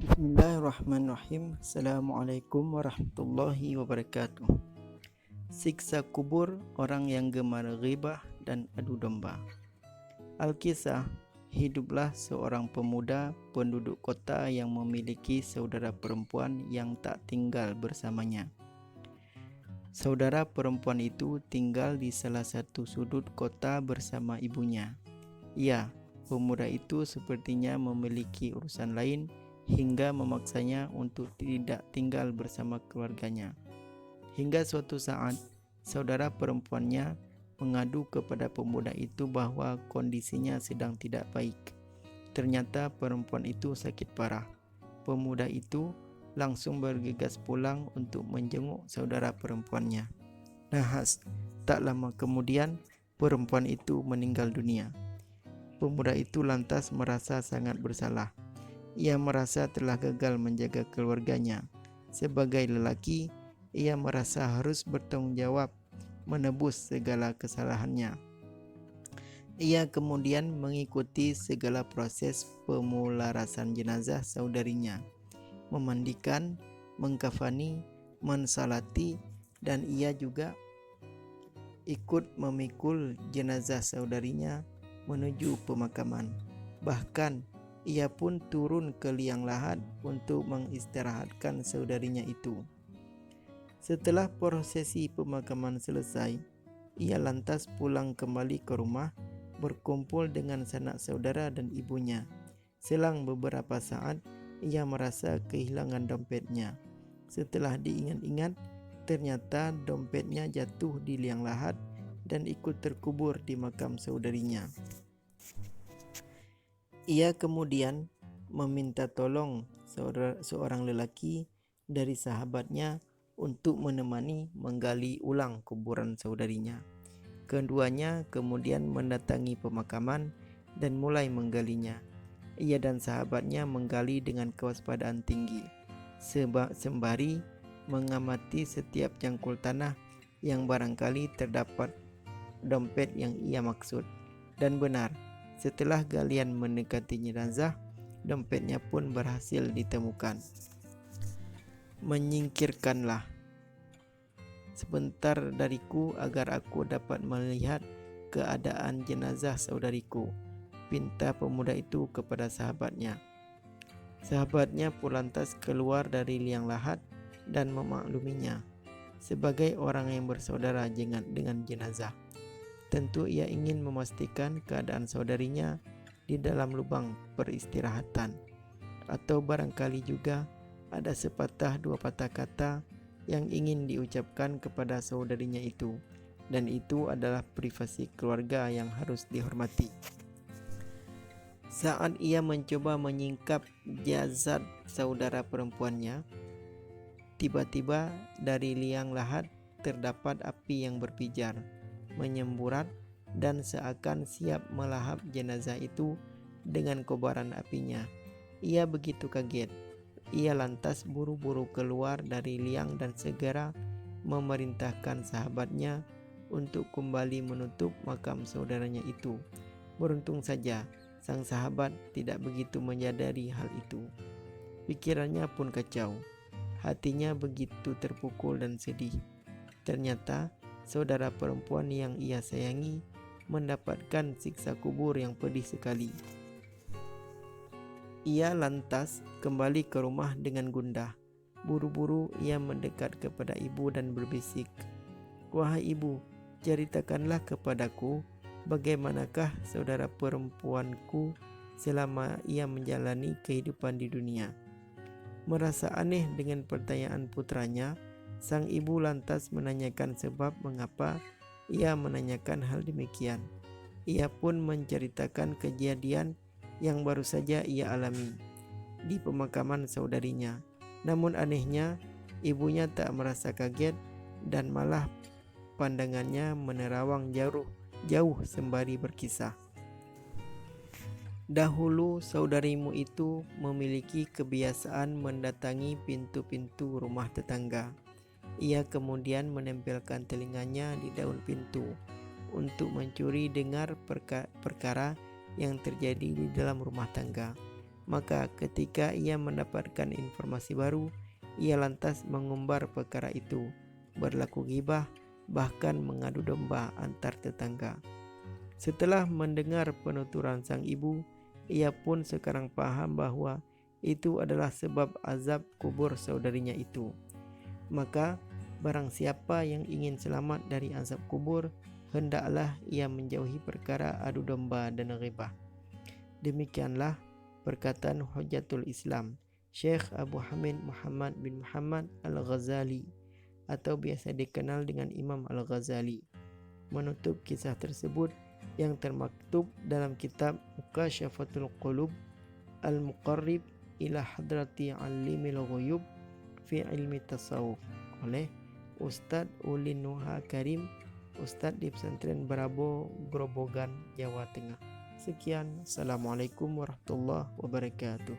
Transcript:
Bismillahirrahmanirrahim. Assalamualaikum warahmatullahi wabarakatuh. Siksa kubur orang yang gemar ghibah dan adu domba. Alkisah, hiduplah seorang pemuda penduduk kota yang memiliki saudara perempuan yang tak tinggal bersamanya. Saudara perempuan itu tinggal di salah satu sudut kota bersama ibunya. Ya, pemuda itu sepertinya memiliki urusan lain hingga memaksanya untuk tidak tinggal bersama keluarganya. Hingga suatu saat, saudara perempuannya mengadu kepada pemuda itu bahwa kondisinya sedang tidak baik. Ternyata perempuan itu sakit parah. Pemuda itu langsung bergegas pulang untuk menjenguk saudara perempuannya. Nahas, tak lama kemudian perempuan itu meninggal dunia. Pemuda itu lantas merasa sangat bersalah. Ia merasa telah gagal menjaga keluarganya. Sebagai lelaki, ia merasa harus bertanggung jawab menebus segala kesalahannya. Ia kemudian mengikuti segala proses pemularasan jenazah saudarinya, memandikan, mengkafani, mensalati, dan ia juga ikut memikul jenazah saudarinya menuju pemakaman. Bahkan ia pun turun ke liang lahat untuk mengistirahatkan saudarinya itu. Setelah prosesi pemakaman selesai, ia lantas pulang kembali ke rumah, berkumpul dengan sanak saudara dan ibunya. Selang beberapa saat, ia merasa kehilangan dompetnya. Setelah diingat-ingat, ternyata dompetnya jatuh di liang lahat dan ikut terkubur di makam saudarinya. Ia kemudian meminta tolong seorang lelaki dari sahabatnya untuk menemani menggali ulang kuburan saudarinya. Keduanya kemudian mendatangi pemakaman dan mulai menggalinya. Ia dan sahabatnya menggali dengan kewaspadaan tinggi, sembari mengamati setiap jangkul tanah yang barangkali terdapat dompet yang ia maksud. Dan benar, setelah galian mendekati jenazah, dompetnya pun berhasil ditemukan. Menyingkirkanlah sebentar dariku agar aku dapat melihat keadaan jenazah saudariku, pinta pemuda itu kepada sahabatnya. Sahabatnya pun lantas keluar dari liang lahat dan memakluminya. Sebagai orang yang bersaudara dengan jenazah, tentu ia ingin memastikan keadaan saudarinya di dalam lubang peristirahatan. Atau barangkali juga ada sepatah dua patah kata yang ingin diucapkan kepada saudarinya itu. Dan itu adalah privasi keluarga yang harus dihormati. Saat ia mencoba menyingkap jasad saudara perempuannya, tiba-tiba dari liang lahat terdapat api yang berpijar, menyemburat dan seakan siap melahap jenazah itu dengan kobaran apinya. Ia begitu kaget. Ia lantas buru-buru keluar dari liang dan segera memerintahkan sahabatnya untuk kembali menutup makam saudaranya itu. Beruntung saja sang sahabat tidak begitu menyadari hal itu. Pikirannya pun kacau. Hatinya begitu terpukul dan sedih. Ternyata saudara perempuan yang ia sayangi mendapatkan siksa kubur yang pedih sekali. Ia lantas kembali ke rumah dengan gundah. Buru-buru ia mendekat kepada ibu dan berbisik, "Wahai ibu, ceritakanlah kepadaku bagaimanakah saudara perempuanku selama ia menjalani kehidupan di dunia." Merasa aneh dengan pertanyaan putranya, sang ibu lantas menanyakan sebab mengapa ia menanyakan hal demikian. Ia pun menceritakan kejadian yang baru saja ia alami di pemakaman saudarinya. Namun anehnya, ibunya tak merasa kaget dan malah pandangannya menerawang jauh sembari berkisah. "Dahulu saudarimu itu memiliki kebiasaan mendatangi pintu-pintu rumah tetangga. Ia kemudian menempelkan telinganya di daun pintu untuk mencuri dengar perkara yang terjadi di dalam rumah tangga. Maka ketika ia mendapatkan informasi baru, ia lantas mengumbar perkara itu, berlaku ghibah, bahkan mengadu domba antar tetangga. Setelah mendengar penuturan sang ibu, ia pun sekarang paham bahwa itu adalah sebab azab kubur saudarinya itu. Maka barang siapa yang ingin selamat dari azab kubur, hendaklah ia menjauhi perkara adu domba dan ghibah. Demikianlah perkataan Hujjatul Islam Syekh Abu Hamid Muhammad bin Muhammad Al-Ghazali, atau biasa dikenal dengan Imam Al-Ghazali, menutup kisah tersebut yang termaktub dalam kitab Mukasyafatul Qulub Al-Muqarrib ila Hadrati Alimil Ghuyub fi Ilmi Tasawuf oleh Ustadz Ulin Nuha Karim, Ustadz di Pesantren Berabo, Grobogan, Jawa Tengah. Sekian, Assalamualaikum warahmatullahi wabarakatuh.